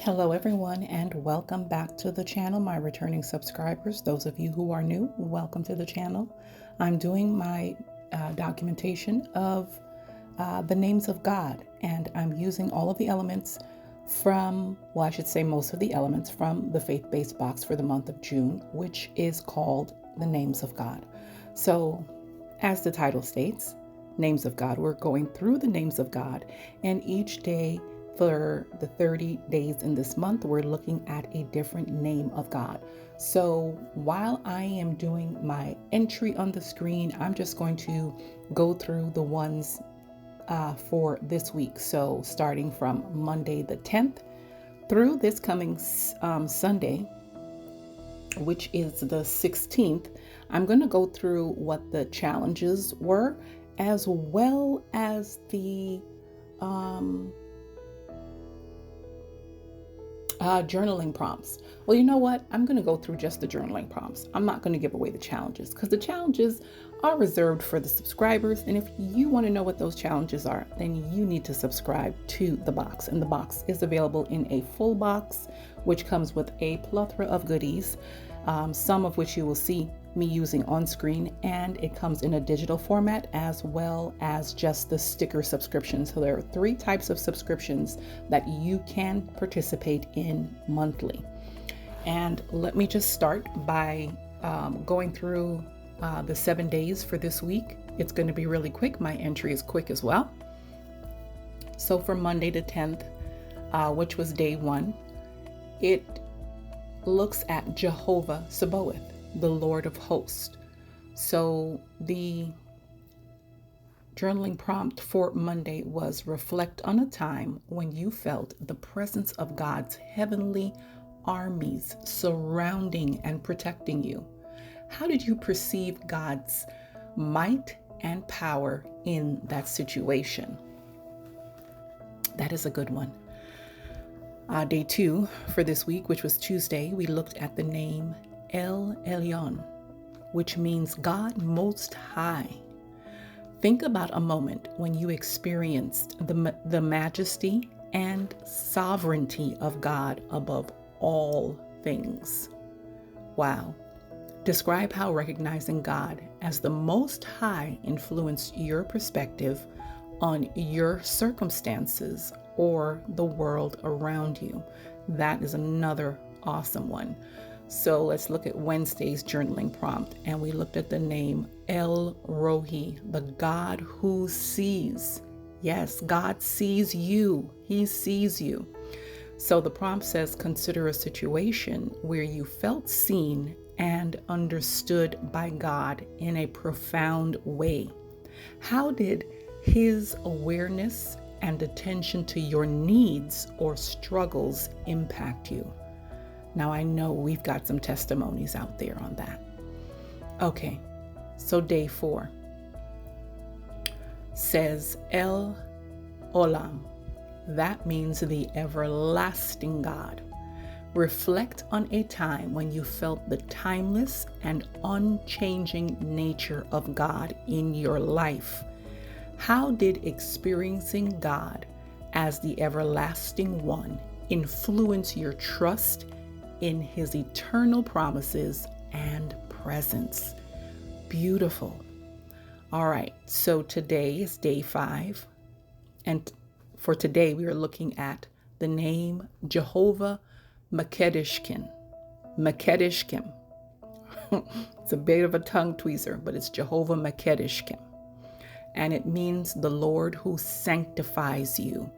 Hello everyone, and welcome back to the channel. My returning subscribers, those of you who are new, welcome to the channel. I'm doing my documentation of the names of God, and I'm using all of the elements from, well, I should say most of the elements from the faith-based box for the month of June, which is called the Names of God. So as the title states, Names of God, we're going through the names of God, and each day for the 30 days in this month, we're looking at a different name of God. So while I am doing my entry on the screen, I'm just going to go through the ones for this week. So starting from Monday the 10th through this coming Sunday, which is the 16th, I'm going to go through what the challenges were, as well as the journaling prompts. Well, you know what? I'm going to go through just the journaling prompts. I'm not going to give away the challenges because the challenges are reserved for the subscribers. And if you want to know what those challenges are, then you need to subscribe to the box. And the box is available in a full box, which comes with a plethora of goodies, some of which you will see me using on screen, and it comes in a digital format as well as just the sticker subscription. So there are 3 types of subscriptions that you can participate in monthly. And let me just start by going through the 7 days for this week. It's going to be really quick. My entry is quick as well. So for Monday the 10th, which was day 1, it looks at Jehovah Sabaoth, the Lord of hosts. So the journaling prompt for Monday was reflect on a time when you felt the presence of God's heavenly armies surrounding and protecting you. How did you perceive God's might and power in that situation? That is a good one. Day 2 for this week, which was Tuesday, we looked at the name El Elyon, which means God Most High. Think about a moment when you experienced the majesty and sovereignty of God above all things. Wow. Describe how recognizing God as the Most High influenced your perspective on your circumstances or the world around you. That is another awesome one. So let's look at Wednesday's journaling prompt, and we looked at the name El Rohi, the God who sees. Yes, God sees you. He sees you. So the prompt says, consider a situation where you felt seen and understood by God in a profound way. How did His awareness and attention to your needs or struggles impact you? Now, I know we've got some testimonies out there on that. Okay, so day 4 says El Olam. That means the everlasting God. Reflect on a time when you felt the timeless and unchanging nature of God in your life. How did experiencing God as the everlasting one influence your trust in His eternal promises and presence? Beautiful. All right, so today is day 5. And for today, we are looking at the name Jehovah Makedishkim. Makedishkim. It's a bit of a tongue tweezer, but it's Jehovah Makedishkim. And it means the Lord who sanctifies you.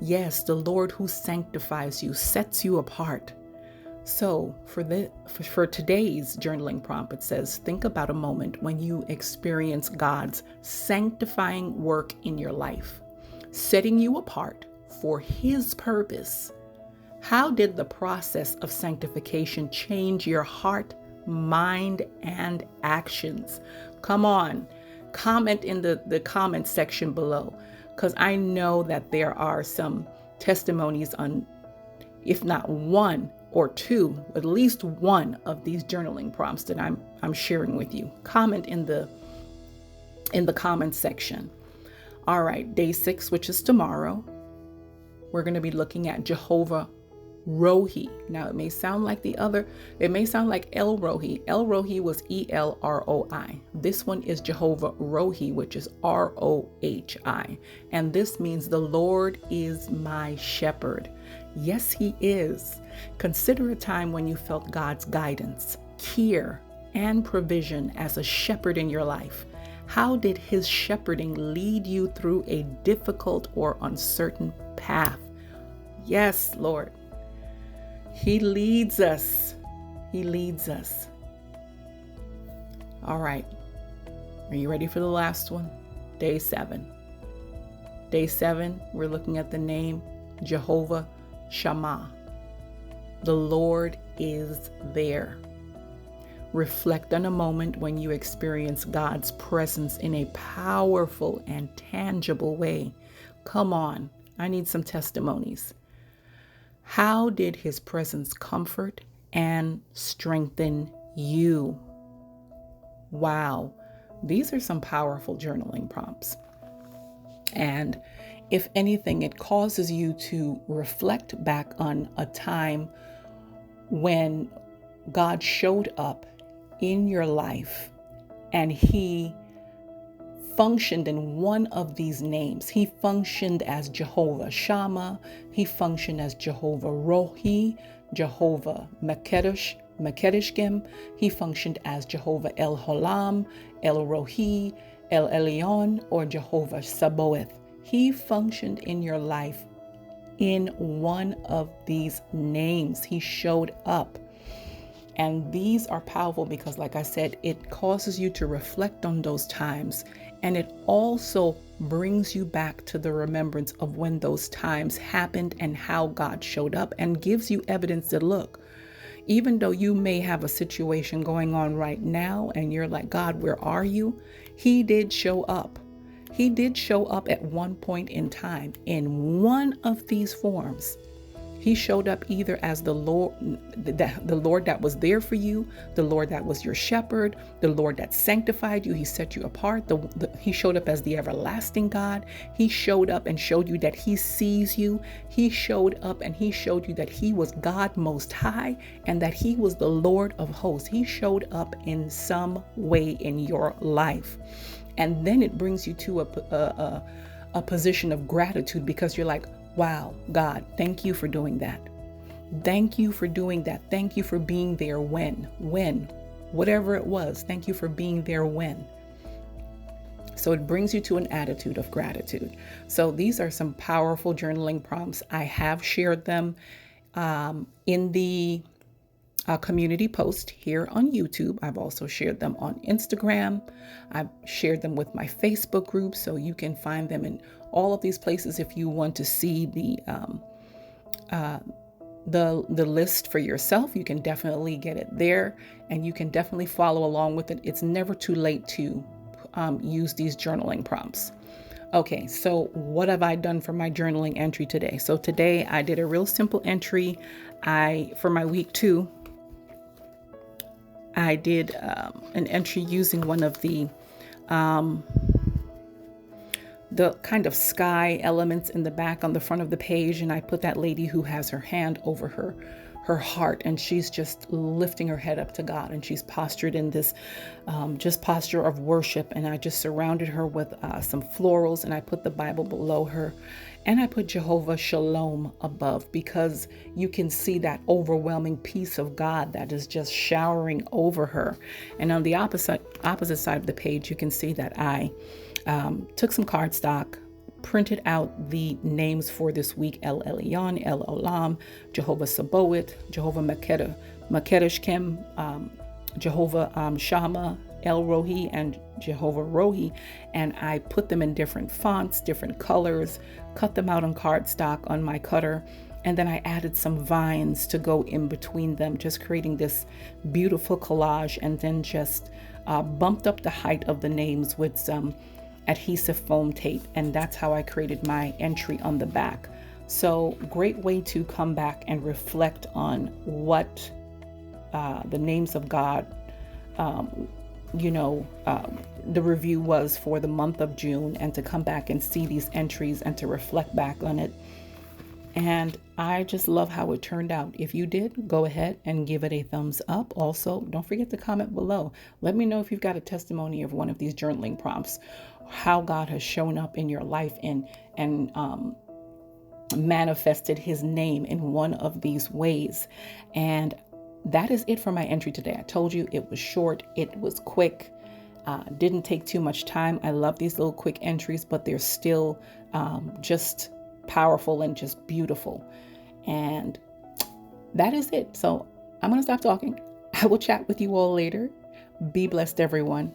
Yes, the Lord who sanctifies you, sets you apart. So for today's journaling prompt, it says, think about a moment when you experience God's sanctifying work in your life, setting you apart for His purpose. How did the process of sanctification change your heart, mind, and actions? Come on, comment in the comment section below, because I know that there are some testimonies on, if not 1 or 2, at least 1 of these journaling prompts that I'm sharing with you. Comment in the comment section. All right, day 6, which is tomorrow, we're going to be looking at Jehovah Rohi. Now it may sound like El Rohi. El Rohi was Elroi. This one is Jehovah Rohi, which is Rohi. And this means the Lord is my shepherd. Yes, he is. Consider a time when you felt God's guidance, care, and provision as a shepherd in your life. How did his shepherding lead you through a difficult or uncertain path? Yes, Lord. He leads us. He leads us. All right. Are you ready for the last one? Day 7. Day 7, we're looking at the name Jehovah Shammah. The Lord is there. Reflect on a moment when you experience God's presence in a powerful and tangible way. Come on, I need some testimonies. How did his presence comfort and strengthen you? Wow, these are some powerful journaling prompts. And if anything, it causes you to reflect back on a time when God showed up in your life and he functioned in one of these names. He functioned as Jehovah Shammah. He functioned as Jehovah Rohi, Jehovah Mekedeshkim. He functioned as Jehovah El Holam, El Rohi, El Elyon, or Jehovah Sabaoth. He functioned in your life in one of these names. He showed up. And these are powerful because, like I said, it causes you to reflect on those times. And it also brings you back to the remembrance of when those times happened and how God showed up, and gives you evidence that, look, even though you may have a situation going on right now and you're like, God, where are you? He did show up. He did show up at one point in time in one of these forms. He showed up either as the Lord that was there for you, the Lord that was your shepherd, the Lord that sanctified you. He set you apart. He showed up as the everlasting God. He showed up and showed you that he sees you. He showed up and he showed you that he was God Most High and that he was the Lord of hosts. He showed up in some way in your life. And then it brings you to a position of gratitude, because you're like, wow, God, thank you for doing that. Thank you for doing that. Thank you for being there when, whatever it was, thank you for being there when. So it brings you to an attitude of gratitude. So these are some powerful journaling prompts. I have shared them in the community post here on YouTube. I've also shared them on Instagram. I've shared them with my Facebook group, so you can find them in all of these places if you want to see the list for yourself. You can definitely get it there, and you can definitely follow along with it. It's never too late to use these journaling prompts. Okay, so what have I done for my journaling entry today? So today I did a real simple entry. For my week 2, I did an entry using one of the kind of sky elements in the back on the front of the page. And I put that lady who has her hand over her heart, and she's just lifting her head up to God, and she's postured in this just posture of worship. And I just surrounded her with some florals, and I put the Bible below her, and I put Jehovah Shalom above, because you can see that overwhelming peace of God that is just showering over her. And on the opposite side of the page, you can see that I took some cardstock, printed out the names for this week: El Elyon, El Olam, Jehovah Sabaoth, Jehovah Mekedeshkim, Jehovah Shammah, El Rohi, and Jehovah Rohi. And I put them in different fonts, different colors, cut them out on cardstock on my cutter. And then I added some vines to go in between them, just creating this beautiful collage, and then just bumped up the height of the names with some adhesive foam tape. And that's how I created my entry on the back. So great way to come back and reflect on what the names of God, the review was for the month of June, and to come back and see these entries and to reflect back on it. And I just love how it turned out. If you did, go ahead and give it a thumbs up. Also, don't forget to comment below. Let me know if you've got a testimony of one of these journaling prompts, how God has shown up in your life and manifested his name in one of these ways. And that is it for my entry today. I told you it was short, it was quick, didn't take too much time. I love these little quick entries, but they're still just powerful and just beautiful. And that is it. So I'm going to stop talking. I will chat with you all later. Be blessed, everyone.